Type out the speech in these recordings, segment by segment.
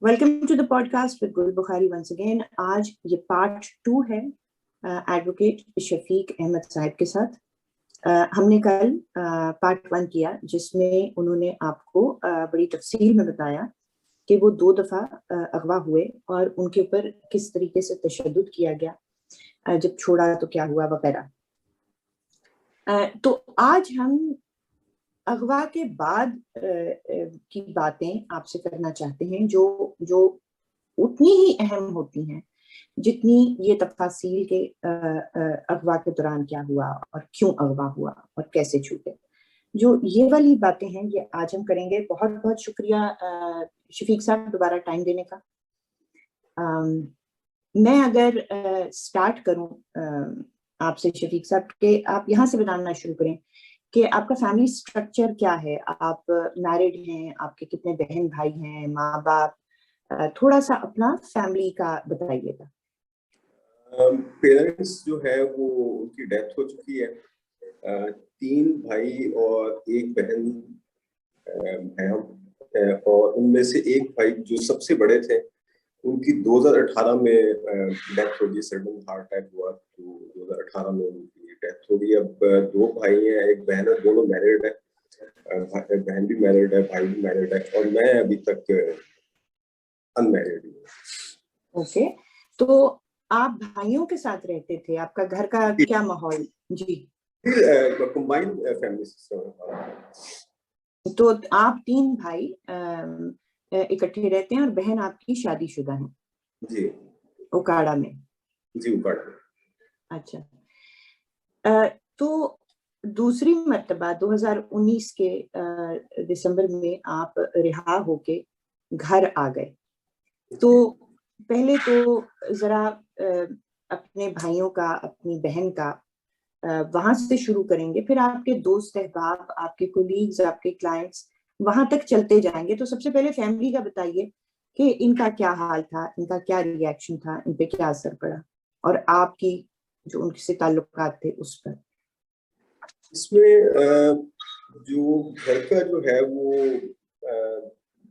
Welcome to the podcast with Gul Bukhari once again. आज ये part 2 है एडवोकेट शफीक अहमद साहब के साथ। हमने कल पार्ट 1 किया जिसमें उन्होंने आपको बड़ी तफसील में बताया कि वो 2 दफ़ा अगवा हुए और उनके ऊपर किस तरीके से तशद्दुद किया गया, जब छोड़ा तो क्या हुआ वगैरह। तो आज हम अगवा के बाद की बातें आपसे करना चाहते हैं जो उतनी ही अहम होती हैं जितनी ये तफासील के अगवा के दौरान क्या हुआ और क्यों अगवा हुआ और कैसे छूटे। जो ये वाली बातें हैं ये आज हम करेंगे। बहुत बहुत शुक्रिया शफीक साहब दोबारा टाइम देने का। मैं अगर स्टार्ट करूं आपसे शफीक साहब के, आप यहाँ से बताना शुरू करें कि आपका फैमिली स्ट्रक्चर क्या है। आप मैरिड हैं, आपके कितने बहन भाई हैं, माँ बाप, थोड़ा सा अपना फैमिली का बताइएगा। पेरेंट्स जो है वो उनकी डेथ हो चुकी है। 3 भाई और 1 बहन है और उनमें से एक भाई जो सबसे बड़े थे उनकी 2018 में डेथ हो गई। सडन हार्ट अटैक हुआ तो 2018 में उनकी डेथ हो गई। अब 2 भाई हैं, 1 बहन है, दोनों मैरिड है। बहन भी मैरिड है, भाई भी मैरिड है और मैं अभी तक अनमैरिड हूँ। ओके, तो आप भाइयों के साथ रहते थे, आपका घर का क्या माहौल? जी, कंबाइंड फैमिली सिस्टम। तो आप 3 भाई इकट्ठे रहते हैं और बहन आपकी शादीशुदा है? जी, उकाड़ा में। जी, उकाड़ा में। अच्छा, तो दूसरी मर्तबा 2019 के दिसंबर में आप रिहा होके घर आ गए। तो पहले तो जरा अपने भाइयों का, अपनी बहन का वहां से शुरू करेंगे, फिर आपके दोस्त अहबाब, आपके कोलीग्स, आपके क्लाइंट्स, वहां तक चलते जाएंगे। तो सबसे पहले फैमिली का बताइए कि इनका क्या हाल था, इनका क्या रिएक्शन था, इन पे क्या असर पड़ा और आपकी जो उनसे ताल्लुकात थे उस पर। इसमें जो घर का जो है वो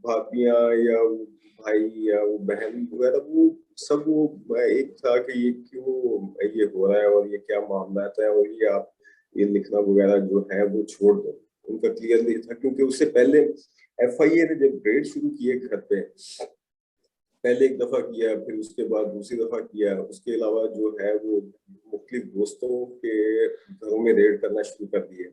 भाभियां या वो भाई या वो बहन वगैरह वो सब वो एक था कि ये क्यों ये हो रहा है और ये क्या मामला है और ये आप ये लिखना वगैरह जो है वो छोड़ दो। उनका क्लियरली था क्योंकि उससे पहले FIA ने जब रेड शुरू किए घर पे, पहले 1 दफा किया, फिर उसके बाद दूसरी दफा किया। उसके अलावा जो है वो मुख्तलिफ दोस्तों के घरों में रेड करना शुरू कर दिए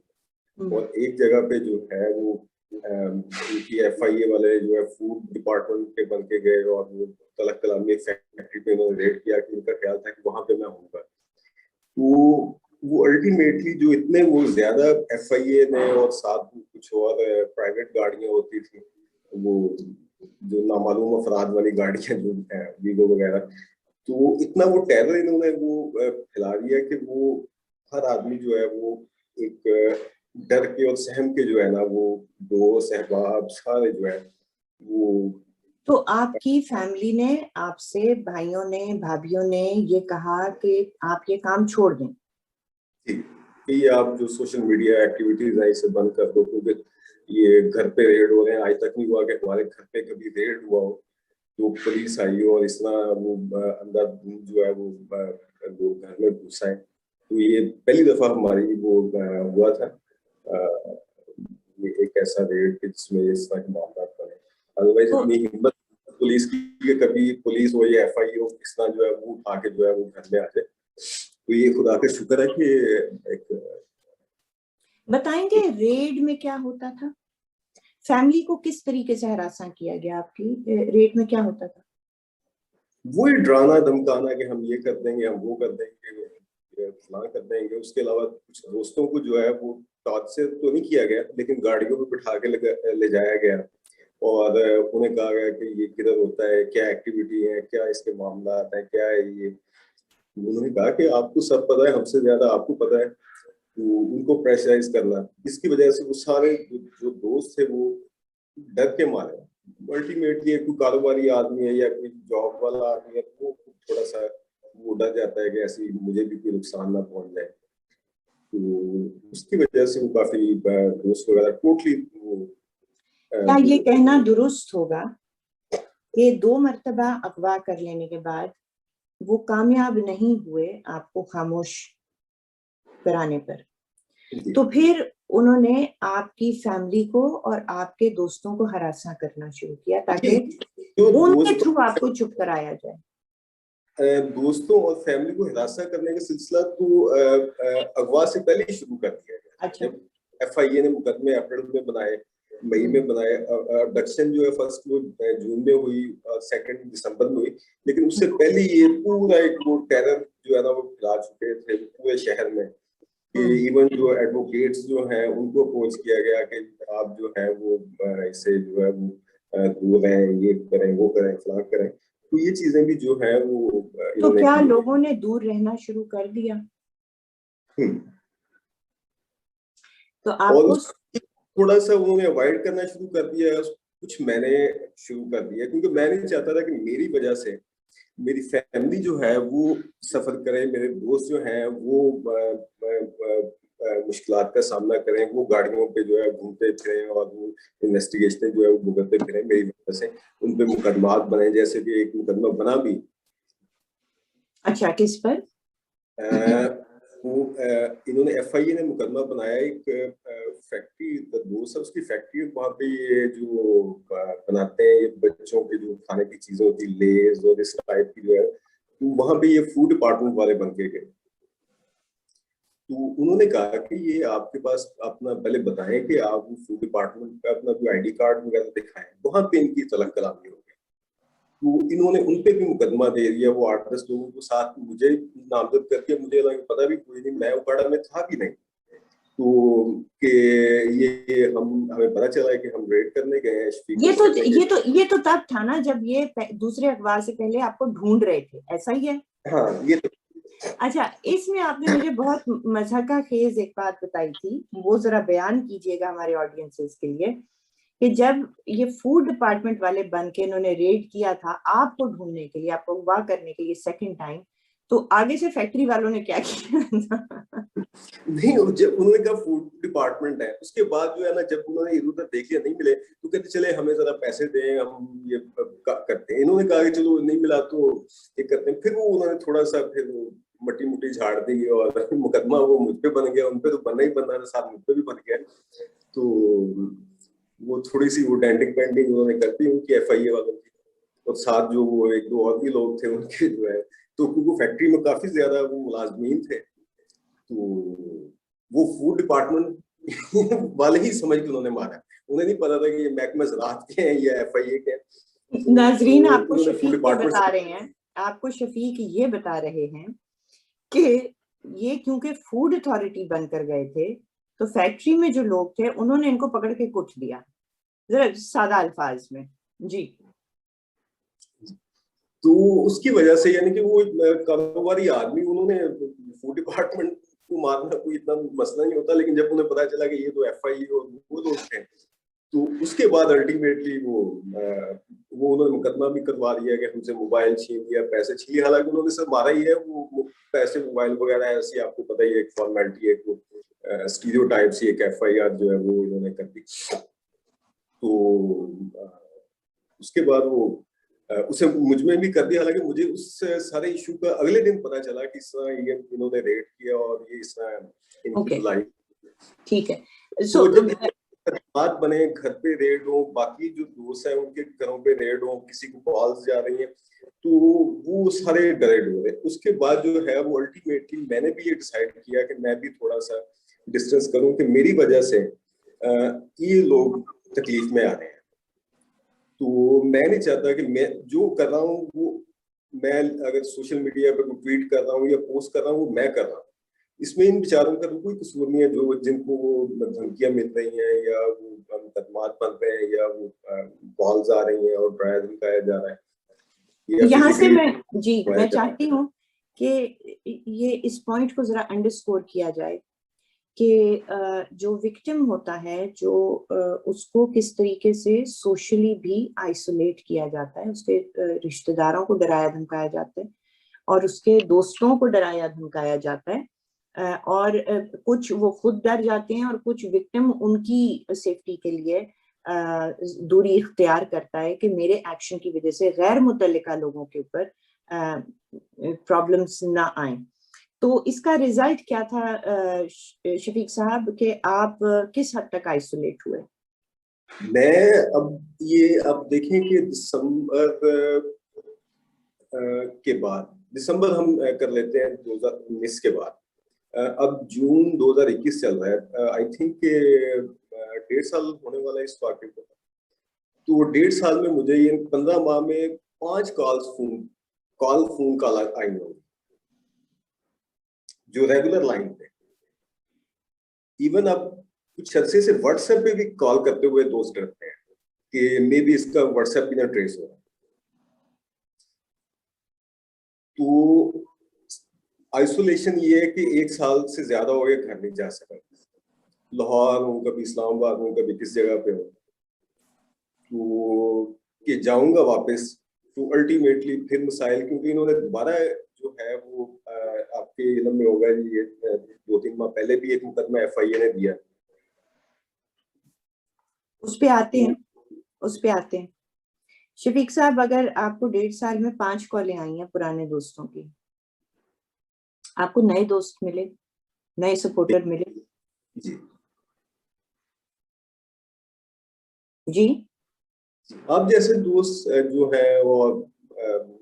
और एक जगह पे जो है वो उनकी FIA वाले जो है फूड डिपार्टमेंट के बन के गए और वो तलक कलामी फैक्ट्री पे उन्होंने रेड किया कि उनका ख्याल था कि वहां पे मैं होऊंगा। तो वो अल्टीमेटली जो इतने वो ज्यादा FIA ने और साथ में कुछ और प्राइवेट गाड़ियां होती थी, वो जो नामालूम अफराद वाली गाड़ियां जो है वीगो वगैरह, तो इतना वो टेरर इन्होंने वो फैला दिया कि वो हर आदमी जो है वो एक डर के और सहम के जो है ना वो दोस्त अहबाब सारे जो है वो। तो आपकी फैमिली ने आपसे, भाइयों ने, भाभियों ने ये कहा कि आप ये काम छोड़ दें? ये आप जो सोशल मीडिया एक्टिविटीज है इसे बंद कर दो क्योंकि ये घर पे रेड हो रहे हैं। आज तक नहीं हुआ कि हमारे घर पे कभी रेड हुआ हो तो पुलिस आई हो और इस तरह वो अंदर जो है वो घर में घुसा है। तो ये पहली दफा हमारी वो हुआ था ये एक ऐसा रेड जिसमें इस तरह के मामला बने। अदरवाइज इतनी हिम्मत पुलिस की कभी पुलिस हो या FIA हो इस तरह जो है वो उठा के जो है वो घर में आ जाए। तो ये खुदा का शुक्र है कि एक बताएंगे रेड में क्या होता था, फैमिली को किस तरीके से हरासा किया गया? आपकी रेड में क्या होता था? वही डराना धमकाना कि हम ये कर देंगे, हम वो कर देंगे, फलां कर देंगे। उसके अलावा कुछ दोस्तों को जो है वो टॉर्चर तो नहीं किया गया लेकिन गाड़ियों में बिठा के ले जाया गया और उन्हें कहा गया कि ये किधर होता है, क्या एक्टिविटी है, क्या इसके मामला है, क्या है ये। उन्होंने कहा कि आपको सब पता है, हमसे ज्यादा आपको पता है। तो उनको प्रेशराइज करना, इसकी वजह से वो सारे जो दोस्त थे वो डर के मारे। अल्टीमेटली एक कोई कारोबारी आदमी है या कोई जॉब वाला आदमी है तो वो थोड़ा सा वो डर जाता है कि ऐसी मुझे भी कोई नुकसान ना पहुंच जाए। तो उसकी वजह से वो काफी दोस्त वगैरह टोटली वो क्या ये कहना दुरुस्त होगा कि 2 मर्तबा अगवा कर लेने के बाद वो कामयाब नहीं हुए आपको खामोश कराने पर, तो फिर उन्होंने आपकी फैमिली को और आपके दोस्तों को हरासा करना शुरू किया ताकि उनके थ्रू आपको चुप कराया जाए। दोस्तों और फैमिली को हिरासत करने का सिलसिला तो अगवा से पहले ही शुरू कर दिया गया। अच्छा। जब FIA ने मुकदमे अप्रैल में बनाए, मई में बनाए, अबडक्शन जो है फर्स्ट वो जून में हुई, 2 दिसंबर में हुई, लेकिन उससे पहले ये पूरा एक वो टेरर जो है ना वो फैला चुके थे पूरे शहर में कि इवन जो एडवोकेट्स जो हैं उनको अप्रोच किया गया कि आप जो है वो इससे जो है वो दूर रहें, ये करें, वो करें, फलां करें। तो ये चीजें भी जो है वो तो क्या लोगों ने दूर रहना शुरू कर दिया? तो आपको थोड़ा सा उन्होंने अवॉइड करना शुरू कर दिया, कुछ मैंने शुरू कर दिया, क्योंकि मैं नहीं चाहता था कि मेरी वजह से मेरी फैमिली जो है वो सफर करे, मेरे दोस्त जो हैं वो मुश्किलात का सामना करें, वो गाड़ियों पे जो है घूमते फिरें और वो इन्वेस्टिगेशन जो है वो भुगतते फिरें मेरी वजह से, उन पे मुकदमात बने, जैसे कि एक मुकदमा बना भी। अच्छा, किस पर? इन्होंने FIA ने मुकदमा बनाया, एक फैक्ट्री दोस्त है उसकी फैक्ट्री, वहाँ पे ये जो बनाते हैं ये बच्चों के जो खाने की चीजें होती, लेज और इस टाइप की जो है, तो वहाँ पे ये फूड डिपार्टमेंट वाले बन के गए। तो उन्होंने कहा कि ये आपके पास अपना पहले बताएं कि आप फूड डिपार्टमेंट का अपना कोई ID कार्ड वगैरह दिखाएं, वहां पे इनकी तलब कलामी हो गई। तो इन्होंने उनपे भी मुकदमा दे दिया, वो 8-10 लोगों को साथ मुझे नामजद करके, मुझे पता भी कोई नहीं, मैं उपाड़ा में था भी नहीं, तो कि ये हमें पता चला है कि हम रेड करने गए हैं। ये तो तब था ना जब ये दूसरे अखबार से पहले आपको ढूंढ रहे थे, ऐसा ही है? हाँ, ये तो। अच्छा, इसमें आपने मुझे बहुत मज़ाका खेज एक बात बताई थी, वो जरा बयान कीजिएगा हमारे ऑडियंसेस के लिए, कि जब ये फूड डिपार्टमेंट वाले बन के इन्होंने रेड किया था आपको ढूंढने के लिए, आपको अगवा करने के लिए सेकंड टाइम, तो आगे से फैक्ट्री वालों ने क्या किया था? नहीं, जब उन्होंने कहा फूड डिपार्टमेंट है, उसके बाद जो है ना, जब उन्होंने इधर उधर देख लिया नहीं मिले, तो कहते चले हमें जरा पैसे दें, हम ये करते हैं। इन्होंने कहा कि चलो नहीं मिला तो ये करते हैं। फिर वो उन्होंने थोड़ा सा फिर मट्टी मुट्टी झाड़ दी और मुकदमा वो मुझ पे बन गया, उन पे तो बनना ही बनना था, साथ मुझ पे भी बन गया। तो वो थोड़ी सी वो डेंटिंग पेंटिंग उन्होंने कर दी उनकी FIA वालों की, और साथ जो वो 1-2 और भी लोग थे उनके जो है, तो क्योंकि फैक्ट्री में काफी ज्यादा वो मुलाजमीन थे, तो वो फूड डिपार्टमेंट वाले ही समझ के उन्होंने मारा, उन्हें नहीं पता था कि ये महकमा ज़राअत के हैं या FIA के हैं। नाजरीन, आपको शफीक बता रहे हैं, आपको शफीक ये बता रहे हैं कि ये क्योंकि फूड अथॉरिटी बनकर गए थे, तो फैक्ट्री में जो लोग थे उन्होंने इनको पकड़ के कुट दिया, जरा सादा अल्फाज में जी। तो उसकी वजह से यानी कि वो कारोबारी आदमी, उन्होंने फूड डिपार्टमेंट को मारना कोई इतना मसला नहीं होता, लेकिन जब उन्हें पता चला कि ये तो FIA और वो लोग हैं, तो उसके बाद अल्टीमेटली वो उन्होंने मुकदमा भी करवा दिया कि हमसे मोबाइल छीन लिया, पैसे छीन लिया। हालांकि उन्होंने सब मारा ही है, वो पैसे मोबाइल वगैरह ऐसी आपको पता ही है, एक फॉर्मेलिटी है, एक स्टीरियोटाइप सी एक FIR जो है वो इन्होंने कर दी। तो उसके बाद वो उसे मुझ में भी कर दिया। हालांकि मुझे उस सारे इशू का अगले दिन पता चला कि इस तरह ये इन्होंने रेड किया और ये इस तरह इनकी बुलाई। ठीक है, तो जब बात बने, घर पे रेड हो, बाकी जो दोस्त हैं उनके घरों पे रेड हो, किसी को कॉल्स जा रही हैं, तो वो सारे डरे डरे। उसके बाद जो है वो अल्टीमेटली मैंने भी ये डिसाइड किया कि मैं भी थोड़ा सा डिस्टेंस करूं, कि मेरी वजह से ये लोग तकलीफ में आ रहे हैं। तो मैं नहीं चाहता कि मैं जो कर रहा हूँ वो, मैं अगर सोशल मीडिया पे ट्वीट कर रहा हूँ या पोस्ट कर रहा हूँ वो मैं कर रहा हूँ, इसमें इन बेचारों का कोई कसूर नहीं है, जो जिनको वो धमकियां मिल रही हैं या वो मुकदमात बन रहे हैं या वो कॉल्स आ रही हैं और ड्राया धमकाया जा रहा है। यहाँ से मैं चाहती हूँ कि ये इस पॉइंट को जरा अंडरस्कोर किया जाए कि जो विक्टिम होता है, जो उसको किस तरीके से सोशली भी आइसोलेट किया जाता है, उसके रिश्तेदारों को डराया धमकाया जाता है और उसके दोस्तों को डराया धमकाया जाता है, और कुछ वो खुद डर जाते हैं और कुछ विक्टिम उनकी सेफ्टी के लिए दूरी इख्तियार करता है कि मेरे एक्शन की वजह से गैर मुतल्लिका लोगों के ऊपर प्रॉब्लम्स ना आए। तो इसका रिजल्ट क्या था शफीक साहब कि आप किस हद तक आइसोलेट हुए? मैं अब देखें कि दिसंबर के बाद, दिसंबर हम कर लेते हैं 2019 के बाद, अब जून 2021 चल रहा है, आई थिंक के 1.5 साल होने वाला है इस वाक़े को। तो 1.5 साल में मुझे ये 15 माह में 5 फोन कॉल आई होंगी जो रेगुलर लाइन पे। इवन अब कुछ अरसे से व्हाट्सएप पे भी कॉल करते हुए दोस्त डरते हैं कि मे बी इसका व्हाट्सएप भी ना ट्रेस हो। तो आइसोलेशन ये है कि 1 साल से ज्यादा हो गया, घर नहीं जा सका। लाहौर हूँ, कभी इस्लामाबाद हूँ, कभी किस जगह पे हूँ, तो कि जाऊंगा वापस तो अल्टीमेटली फिर मसाइल, क्योंकि इन्होंने दोबारा जो है वो आपके इल्म में होगा जी, 2-3 माह पहले भी एक मुकदमा FIA ने दिया। उस पे आते हैं शफीक साहब, अगर आपको 1.5 साल में 5 कॉलें आई हैं पुराने दोस्तों की, आपको नए दोस्त मिले, नए सपोर्टर मिले? जी जी, अब जैसे दोस्त जो है वो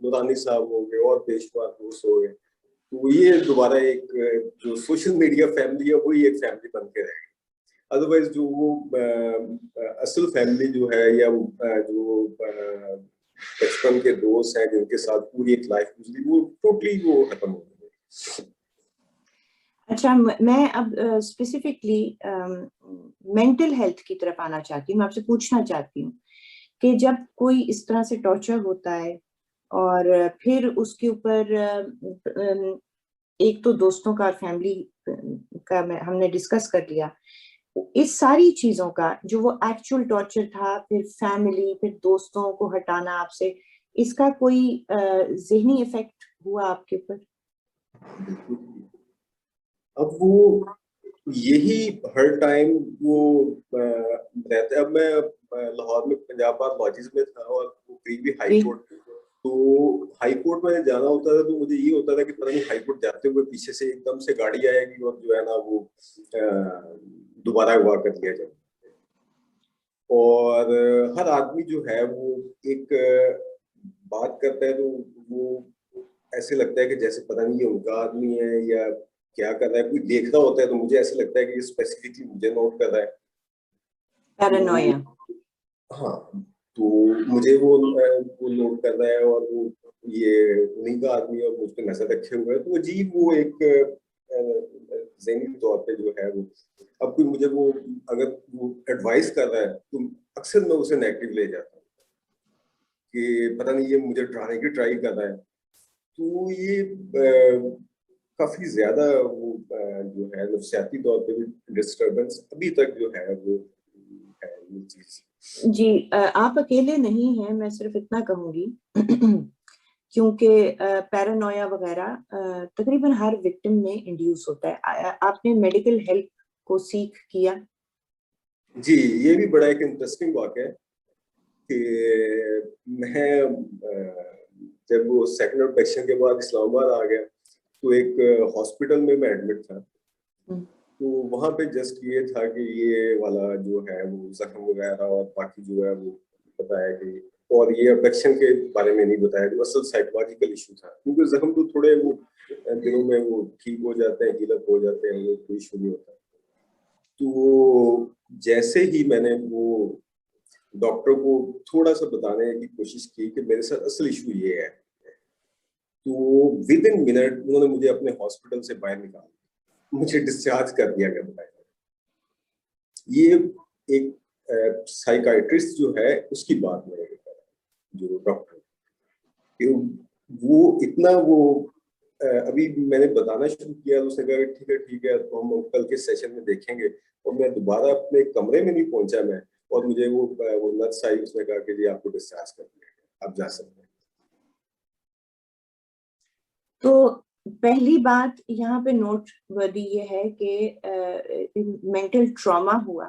नूरानी साहब हो गए और पेशवा दोस्त हो गए, तो ये दोबारा एक जो सोशल मीडिया फैमिली है वही एक फैमिली बन के रहेगी। अदरवाइज जो वो असल फैमिली जो है, या जो बचपन के दोस्त हैं जिनके साथ पूरी एक लाइफ गुजरी, वो टोटली वो खत्म हो गई। अच्छा, मैं अब स्पेसिफिकली मेंटल हेल्थ की तरफ आना चाहती हूँ। मैं आपसे पूछना चाहती हूँ कि जब कोई इस तरह से टॉर्चर होता है और फिर उसके ऊपर एक तो दोस्तों का और फैमिली का हमने डिस्कस कर लिया, इस सारी चीजों का जो वो एक्चुअल टॉर्चर था, फिर फैमिली, फिर दोस्तों को हटाना आपसे, इसका कोई ज़हनी इफेक्ट हुआ आपके ऊपर? अब वो यही हर टाइम वो रहता है। अब मैं लाहौर में पंजाब बार लॉजिस में था और वो करीबी हाई कोर्ट, तो हाई कोर्ट में जाना होता था तो मुझे ये होता था कि पता नहीं हाई कोर्ट जाते हुए पीछे से एकदम से गाड़ी आएगी और जो है ना वो दोबारा अगवा कर लिया जाए। और हर आदमी जो है वो एक बात करता है तो वो ऐसे लगता है कि जैसे पता नहीं ये उनका आदमी है या क्या कर रहा है। कोई देख रहा होता है तो मुझे ऐसे लगता है कि ये स्पेसिफिकली मुझे नोट कर रहा है। पैरानोया। हाँ, तो मुझे वो नोट कर रहा है और वो ये उन्हीं का आदमी है और मुझ पर नजर रखे हुए है। तो अजीब वो एक ज़हनी तौर पे जो है वो, अब कोई मुझे वो अगर वो एडवाइस कर रहा है तो अक्सर मैं उसे नेगेटिव ले जाता हूँ कि पता नहीं ये मुझे डराने की ट्राई कर रहा है। तो ये काफी ज्यादा वो जो है नफसियाती तौर पे भी डिस्टर्बेंस अभी तक जो है वो है ये चीज। जी, आप अकेले नहीं हैं, मैं सिर्फ इतना कहूंगी क्योंकि पैरानोया वगैरह तकरीबन हर विक्टिम में इंड्यूस होता है। आपने मेडिकल हेल्प को सीख किया? जी, ये भी बड़ा एक इंटरेस्टिंग वाक़या है कि मैं जब वो सेकंड ऑपरेशन के बाद इस्लामाबाद आ गया तो एक हॉस्पिटल में मैं एडमिट था। तो वहां पे जस्ट ये था कि ये वाला जो है वो जख्म वगैरह और बाकी जो है वो बताया कि, और ये अफेक्शन के बारे में नहीं बताया, जो असल साइकोलॉजिकल इशू था, क्योंकि जख्म तो थोड़े वो दिनों में वो ठीक हो जाते हैं, हील अप हो जाते हैं, वो कोई इशू नहीं होता। तो जैसे ही मैंने वो डॉक्टर को थोड़ा सा बताने की कोशिश की कि मेरे साथ असल इशू ये है, तो विद इन मिनट उन्होंने मुझे अपने हॉस्पिटल से बाहर निकाला, मुझे डिस्चार्ज कर दिया गया। बताया ये एक साइकाइट्रिस्ट जो है उसकी बात मैंने जो डॉक्टर, वो इतना वो अभी मैंने बताना शुरू किया तो उसने कहा ठीक है तो हम कल के सेशन में देखेंगे। और मैं दोबारा अपने कमरे में नहीं पहुंचा मैं, और मुझे वो नर्स आई, उसने कहा कि जी आपको डिस्चार्ज कर दिया, आप जा सकते हैं। तो पहली बात यहाँ पे नोट वर्दी ये है कि मेंटल ट्रॉमा हुआ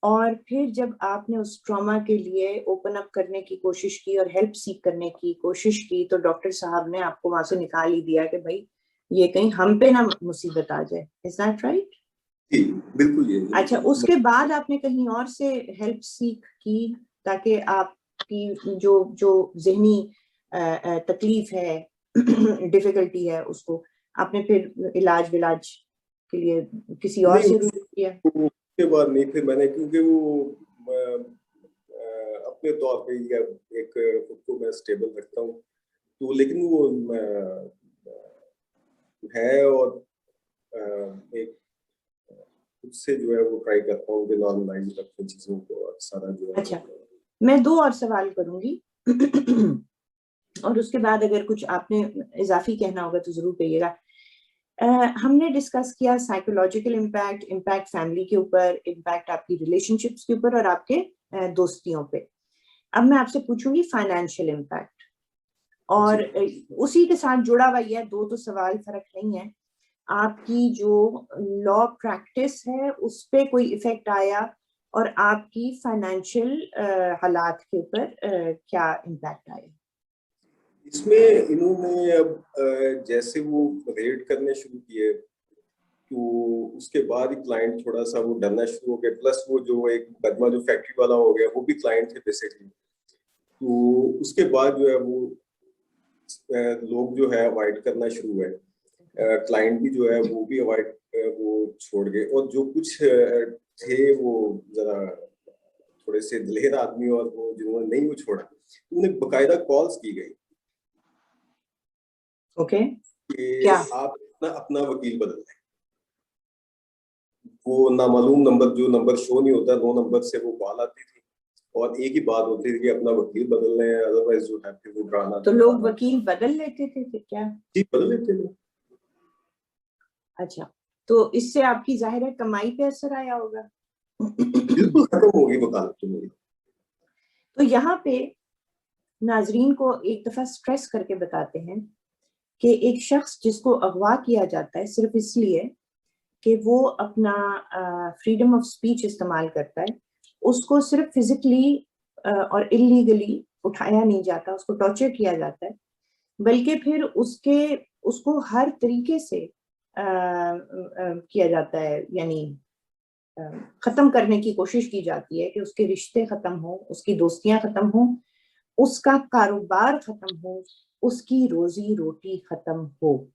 और फिर जब आपने उस ट्रॉमा के लिए ओपन अप करने की कोशिश की और हेल्प सीख करने की कोशिश की, तो डॉक्टर साहब ने आपको वहां से निकाल ही दिया कि भाई ये कहीं हम पे ना मुसीबत आ जाए। Is that right? बिल्कुल ये। अच्छा, उसके बाद आपने कहीं और से हेल्प सीख की ताकि आपकी जो जो जहनी तकलीफ है डिफिकल्टी है उसको आपने फिर इलाज विलाज के लिए किसी और नहीं, से रुजू किया? उसके बाद नहीं, फिर मैंने, क्योंकि वो अपने तौर पे या एक खुद को मैं स्टेबल रखता हूँ, तो लेकिन वो है, और एक खुद से जो है वो ट्राई करता हूँ कि नॉर्मलाइज रखने चीजों को, और सारा जो है। अच्छा, मैं 2 और सवाल करूंगी और उसके बाद अगर कुछ आपने इजाफी कहना होगा तो जरूर कहिएगा। हमने डिस्कस किया साइकोलॉजिकल इम्पैक्ट, इम्पैक्ट फैमिली के ऊपर, इम्पैक्ट आपकी रिलेशनशिप्स के ऊपर और आपके दोस्तियों पे। अब मैं आपसे पूछूंगी फाइनेंशियल इम्पैक्ट, और उसी के साथ जुड़ा हुआ है, 2 तो सवाल फर्क नहीं है, आपकी जो लॉ प्रैक्टिस है उस पे कोई इफेक्ट आया और आपकी फाइनेंशियल हालात के ऊपर क्या इम्पैक्ट आया? इसमें इन्होंने अब जैसे वो रेड करने शुरू किए, तो उसके बाद ही क्लाइंट थोड़ा सा वो डरना शुरू हो गया, प्लस वो जो एक मुकदमा जो फैक्ट्री वाला हो गया, वो भी क्लाइंट थे बेसिकली। तो उसके बाद जो है वो लोग जो है अवॉइड करना शुरू हुए, क्लाइंट भी जो है वो भी अवॉइड वो छोड़ गए, और जो कुछ थे वो जरा थोड़े से दिलेर आदमी, और वो जिन्होंने नहीं वो छोड़ा, उन्हें बकायदा कॉल्स की गई ओके, कि क्या? आप अपना वकील बदल लें। वो नामालूम नंबर, जो नंबर शो नहीं होता, 9 नंबर से वो कॉल आती थी, और एक ही बात होती थी कि अपना वकील बदल लें, अदरवाइज जो है फिर वो डराना। तो लोग वकील बदल लेते थे फिर क्या? जी, बदल लेते थे। अच्छा, तो इससे आपकी जाहिर है कमाई पे असर आया होगा। बिल्कुल खत्म होगी वकालत तो मेरी। तो यहाँ पे नाजरीन को एक दफा स्ट्रेस करके बताते हैं कि एक शख्स जिसको अगवा किया जाता है सिर्फ इसलिए कि वो अपना फ्रीडम ऑफ स्पीच इस्तेमाल करता है, उसको सिर्फ फिजिकली और इलीगली उठाया नहीं जाता, उसको टॉर्चर किया जाता है, बल्कि फिर उसको हर तरीके से किया जाता है, यानी खत्म करने की कोशिश की जाती है कि उसके रिश्ते खत्म हो, उसकी दोस्तियां खत्म हो, उसका कारोबार खत्म हो, उसकी रोजी रोटी खत्म हो।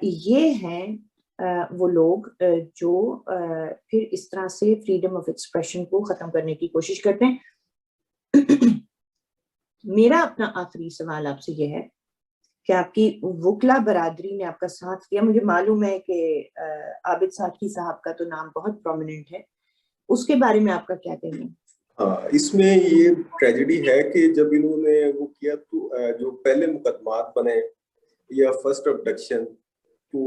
ये हैं वो लोग जो फिर इस तरह से फ्रीडम ऑफ एक्सप्रेशन को खत्म करने की कोशिश करते हैं। मेरा अपना आखिरी सवाल आपसे ये है कि आपकी वकला बरादरी ने आपका साथ दिया। मुझे मालूम है कि आबिद साथी साहब का तो नाम बहुत प्रोमिनेंट है, उसके बारे में आपका क्या कहना है? हाँ, इसमें ये ट्रेजेडी है कि जब इन्होंने वो किया, तो जो पहले मुकदमात बने या फर्स्ट अबडक्शन, तो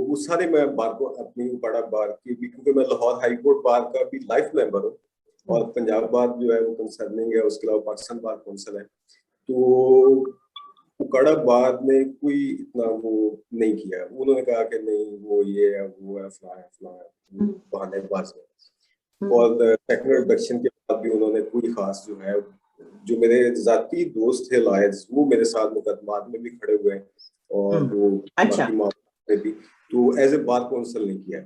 वो सारे मैं बार को अपनी बड़ा बार की भी, क्योंकि मैं लाहौर हाई कोर्ट बार का भी लाइफ मेंबर हूँ, और पंजाब बार जो है वो कंसर्निंग है, उसके अलावा पाकिस्तान बार काउंसिल है, तो उकाड़ा बार ने कोई इतना वो नहीं किया। उन्होंने कहा कि नहीं वो ये है, वो है, फला है, फला है, बहानेबाज है। और सेकंड अबडक्शन के बाद भी उन्होंने कोई खास जो है, जो मेरे जाती दोस्त थे लॉयर्स, वो मेरे साथ मुकदमात में भी खड़े हुए हैं, और वो अच्छा, बाकी मामले भी, तो एज ए बार काउंसिल नहीं किया।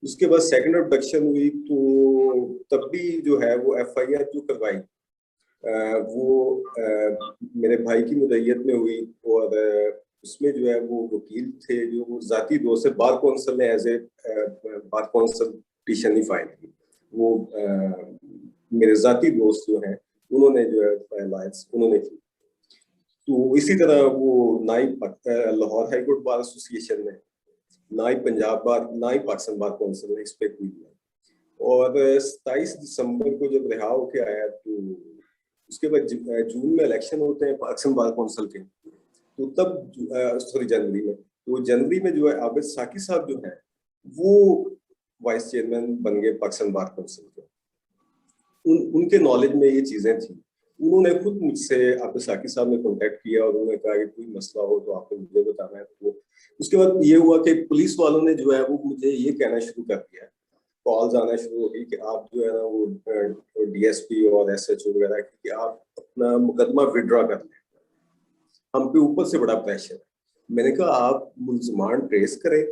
उसके बाद सेकंड अबडक्शन हुई, तो तब भी जो है वो एफआईआर जो करवाई, वो मेरे भाई की मुदैयत में हुई, और उसमें जो है वो वकील थे जो वो जाती दोस्त से बार काउंसिल ने as a bar council petition नहीं फाइल की। वो मेरे जाती दोस्त जो हैं उन्होंने जो है लायंस उन्होंने की। तो इसी तरह वो ना ही Lahore high court bar association ने, ना ही पंजाब बार, ना ही पाकिस्तान बार काउंसिल ने इस पे कोई दिया। और 27 दिसंबर को जब रिहा होके आया, तो उसके बाद जून में इलेक्शन होते हैं पाकिस्तान बार काउंसिल के, तो तब सॉरी जनवरी में, तो जनवरी में जो है आबिद साकी साहब जो है वो वाइस चेयरमैन बन गए पाकिस्तान बार काउंसिल के। उनके नॉलेज में ये चीजें थी। उन्होंने खुद मुझसे आबिद साकी साहब ने कांटेक्ट किया, और उन्होंने कहा कि कोई मसला हो तो आपको मुझे बताना है। तो उसके बाद ये हुआ कि पुलिस वालों ने जो है वो मुझे ये कहना शुरू कर दिया कॉल्स आना शुरू हो गई कि आप जो है ना वो डीएसपी और एसएचओ वगैरह कि आप अपना मुकदमा विड्रॉ कर लें, हम पे ऊपर से बड़ा प्रेशर है। मैंने कहा आप मुल्ज़मान ट्रेस करें,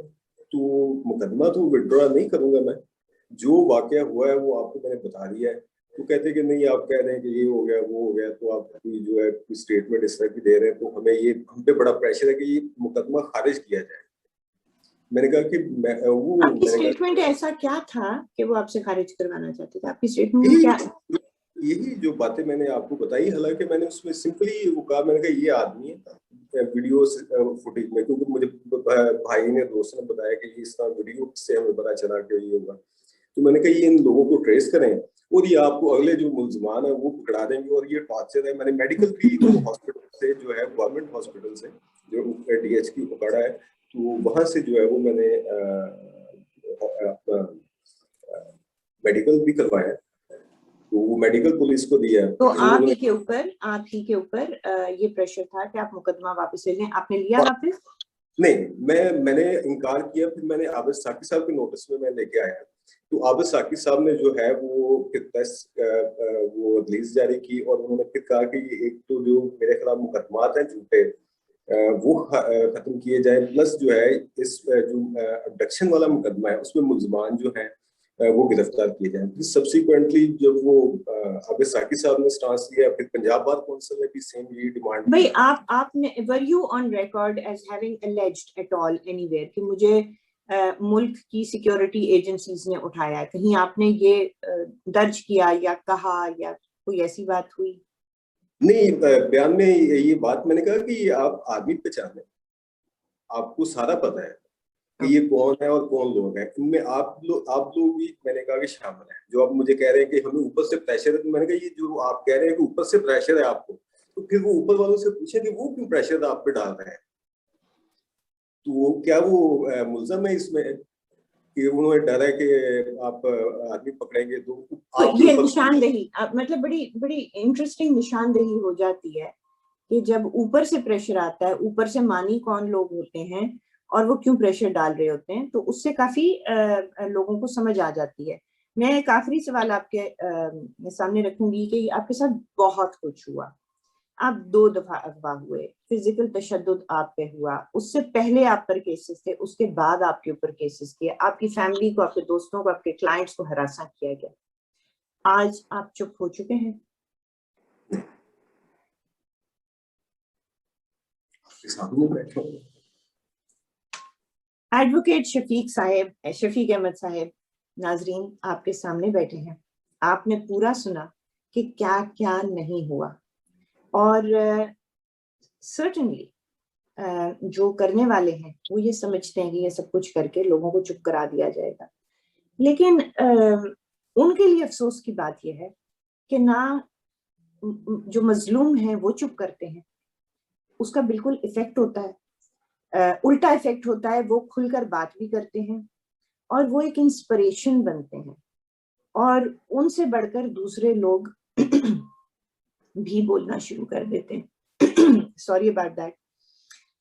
तो मुकदमा तो विड्रॉ नहीं करूंगा मैं, जो वाकया हुआ है वो आपको मैंने बता दिया है। तो कहते कि नहीं, आप कह रहे हैं कि ये हो गया वो हो गया, तो आप जो है स्टेटमेंट इस तरह की दे रहे हैं, तो हम पे बड़ा प्रेशर है कि ये मुकदमा खारिज किया जाए। मैंने कहा कि आपकी स्टेटमेंट ऐसा क्या था कि वो आपसे खारिज करवाना चाहते थे? आपकी स्टेटमेंट में क्या? यही जो बातें मैंने आपको बताई, हालांकि मैंने उसमें सिंपली वो कहा, मैंने कहा ये आदमी है वीडियो फुटेज में, क्योंकि मुझे भाई ने दोस्त ने बताया कि इस तरह वीडियो से हमें पता चला कि ये होगा। तो मैंने कहा ये इन लोगों को ट्रेस करें और ये आपको अगले जो मुल्जमान है वो पकड़ा देंगे, और ये टॉर्चर है। मैंने मेडिकल भी हॉस्पिटल से जो है, गवर्नमेंट हॉस्पिटल से जो डीएच की पकड़ा है, तो वहां से जो है वो मैंने अपना मेडिकल भी करवाया, तो वो मेडिकल पुलिस को दिया। तो आप ही के ऊपर ये प्रेशर था कि आप मुकदमा वापस ले लें, आपने लिया वापस? नहीं, मैंने इनकार किया। फिर मैंने आबिद साकी साहब के नोटिस में मैं लेके आया, तो आबिद साकी साहब ने जो है वो फिर प्रेस वो रिलीज जारी की, और उन्होंने फिर कहा कि एक तो जो मेरे खिलाफ मुकदमात हैं झूठे, वो खत्म किए जाए, प्लस जो है इस जो अबडक्शन वाला मुकदमा है उसमें मुल्जमान जो है वो गिरफ्तार किए जाएं। फिर सब्सिक्वेंटली जब वो आबिद साकी साहब ने स्टांस लिया, फिर पंजाब बार काउंसिल ने भी सेम यही डिमांड भाई आपने were you on record as having alleged at all anywhere कि मुझे मुल्क की सिक्योरिटी एजेंसीज ने उठाया है? कहीं आपने ये दर्ज किया या कहा या कोई ऐसी बात हुई? नहीं, बयान में ये बात मैंने कहा कि आप आदमी पहचाने, आपको सारा पता है कि ये कौन है और कौन लोग हैं, इनमें आप लोग भी मैंने कहा कि शामिल हैं। जो आप मुझे कह रहे हैं कि हमें ऊपर से प्रेशर है, तो मैंने कहा ये जो आप कह रहे हैं कि ऊपर से प्रेशर है आपको, तो फिर वो ऊपर वालों से पूछे कि वो क्यों प्रेशर आप पे डाल रहे हैं, तो क्या वो मुल्जम है इसमें कि उन्हें डर है कि आप आदमी पकड़ेंगे तो ये निशानदेही मतलब बड़ी बड़ी इंटरेस्टिंग निशानदेही हो जाती है कि जब ऊपर से प्रेशर आता है, ऊपर से मानी कौन लोग होते हैं और वो क्यों प्रेशर डाल रहे होते हैं, तो उससे काफी लोगों को समझ आ जाती है। मैं एक आखिरी सवाल आपके सामने रखूंगी कि आपके साथ बहुत कुछ हुआ, आप 2 दफा अगवा हुए, फिजिकल तशद्दुद आप पे हुआ, उससे पहले आप पर केसेस थे, उसके बाद आपके ऊपर केसेस किए, आपकी फैमिली को, आपके दोस्तों को, आपके क्लाइंट्स को हरासा किया गया। आज आप चुप हो चुके हैं? एडवोकेट शफीक अहमद साहब, नाजरीन आपके सामने बैठे हैं, आपने पूरा सुना कि क्या क्या नहीं हुआ, और सर्टेनली जो करने वाले हैं वो ये समझते हैं कि ये सब कुछ करके लोगों को चुप करा दिया जाएगा, लेकिन उनके लिए अफसोस की बात यह है कि ना जो मजलूम है वो चुप करते हैं, उसका बिल्कुल इफेक्ट होता है, उल्टा इफेक्ट होता है, वो खुलकर बात भी करते हैं और वो एक इंस्पिरेशन बनते हैं, और उनसे बढ़कर दूसरे लोग भी बोलना शुरू कर देते हैं। Sorry about that.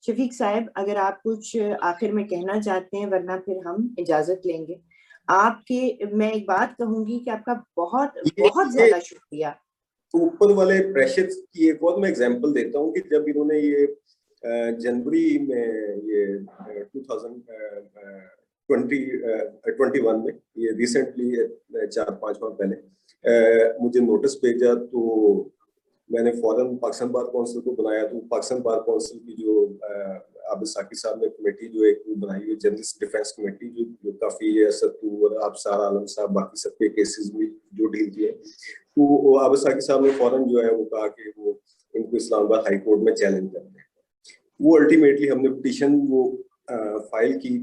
शफीक साहब, अगर आप कुछ आखिर में कहना चाहते हैं, वरना फिर हम इजाजत लेंगे। मैं एक बात कहूंगी कि आपका बहुत बहुत ज्यादा शुक्रिया। ऊपर वाले प्रेशर की एक और मैं एग्जांपल देता हूँ कि जब इन्होंने ये जनवरी में ये 2021 में ये रिसेंटली 4-5 माह पहले मुझे नोटिस भेजा, तो मैंने फौरन पाकिस्तान बार काउंसिल को बनाया। तो पाकिस्तान बार काउंसिल की जो आबिद साकी साहब ने कमेटी जो एक बनाई है, जर्नलिस्ट डिफेंस कमेटी, जो काफी सत्तू और आबसार आलम साहब बाकी सबके केसेस में जो डील किए, तो आबिद साकी साहब ने फौरन जो है वो कहा कि वो इनको इस्लामाबाद हाई कोर्ट में चैलेंज करते हैं। वो अल्टीमेटली हमने पिटीशन वो फाइल की,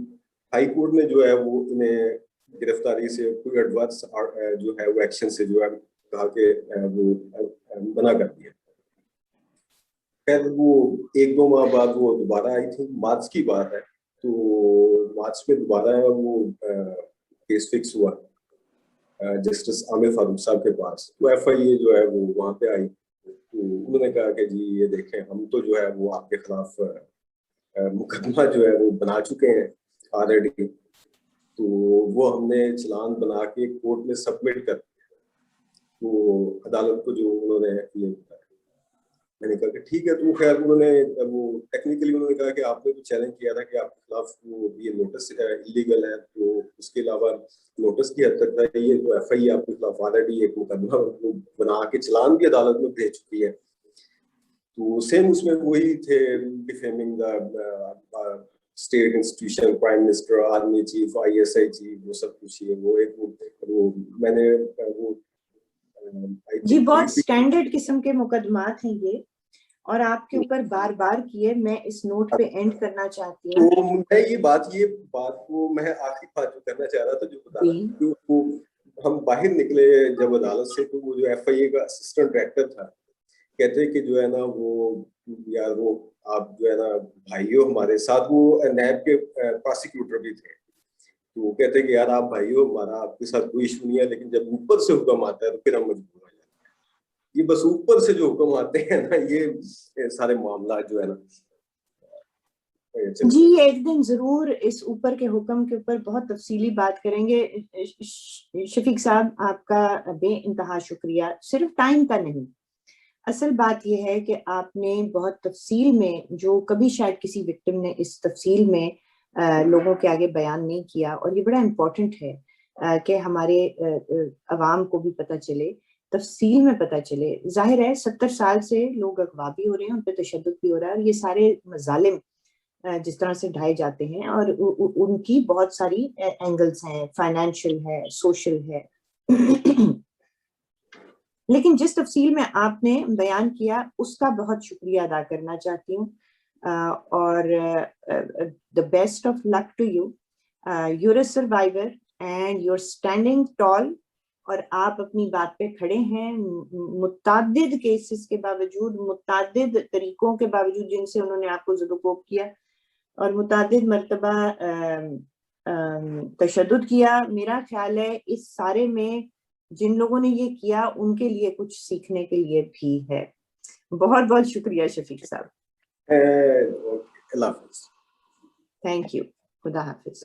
हाई कोर्ट ने जो है वो इन्हें गिरफ्तारी से कोई एडवांस जो है वो एक्शन से जो है कहा कि वो मना कर दिया। खैर वो 1-2 माह बाद वो दोबारा आई थी, मार्च की बात है, तो मार्च में दोबारा वो केस फिक्स हुआ जस्टिस आमिर फारूक साहब के पास। तो FIA जो है वो वहां पे आई, तो उन्होंने कहा कि जी ये देखें, हम तो जो है वो आपके खिलाफ मुकदमा जो है वो बना चुके हैं ऑलरेडी, तो वो हमने चलान बना के कोर्ट में सबमिट कर दिया, तो अदालत को जो उन्होंने ये बताया। मैंने कहा कि ठीक है। तो खैर उन्होंने वो टेक्निकली उन्होंने कहा कि आपने तो चैलेंज किया था कि आपके खिलाफ वो ये नोटिस इलीगल है, तो उसके अलावा नोटिस की हद तक था, ये तो एफआई आपके खिलाफ ऑलरेडी एक मुकदमा बना के चलान भी अदालत में भेज चुकी है। तो सेम उसमें वही थे, defaming the state institution, prime minister, army chief, ISI chief, वो सब कुछ ही है। वो एक वो मैंने वो जी बहुत स्टैंडर्ड किस्म के मुकदमात हैं ये, और आपके ऊपर बार बार किए। मैं इस नोट पे एंड करना चाहती हूँ। तो मैं ये बात को मैं आखिरी बात जो करना चाह रहा था, जो बताना, जो हम बाहर निकले जब अदालत से, तो वो जो एफआईए का असिस्टेंट डायरेक्टर था, कहते कि जो है ना वो यार वो आप जो है ना भाई हो हमारे साथ, वो नैब के प्रोसिक्यूटर भी थे, तो वो कहते कि यार आप भाई हो हमारा, आपके साथ कोई इशू नहीं है, लेकिन जब ऊपर से हुक्म आता है तो फिर हम मजबूर हो जाते हैं। ये बस ऊपर से जो हुक्म आते हैं ना, ये सारे मामला जो है ना। जी एक दिन जरूर इस ऊपर के हुक्म के ऊपर बहुत तफसीली बात करेंगे। शफीक साहब आपका बेइंतहा शुक्रिया, सिर्फ टाइम का नहीं, असल बात यह है कि आपने बहुत तफसील में, जो कभी शायद किसी विक्टिम ने इस तफसील में लोगों के आगे बयान नहीं किया, और ये बड़ा इम्पोर्टेंट है कि हमारे अवाम को भी पता चले, तफसील में पता चले। जाहिर है 70 साल से लोग अगवा भी हो रहे हैं, उन पर तशद्दुद भी हो रहा है, और ये सारे मजालिम जिस तरह से ढाए जाते हैं, और उनकी बहुत सारी एंगल्स हैं, फाइनेंशियल है, सोशल है। लेकिन जिस तफसील में आपने बयान किया उसका बहुत शुक्रिया अदा करना चाहती हूँ, और the best of luck to you. You're a survivor and you're standing tall, और आप अपनी बात पे खड़े हैं, मुतादिद केसेस के बावजूद, मुतादिद तरीकों के बावजूद जिनसे उन्होंने आपको ज़ुल्म किया, और मुतादिद मर्तबा तशद्दुद किया। मेरा ख्याल है इस सारे में जिन लोगों ने ये किया उनके लिए कुछ सीखने के लिए भी है। बहुत बहुत शुक्रिया शफीक साहब। अल्लाह हाफिज। Thank you. खुदा हाफिज।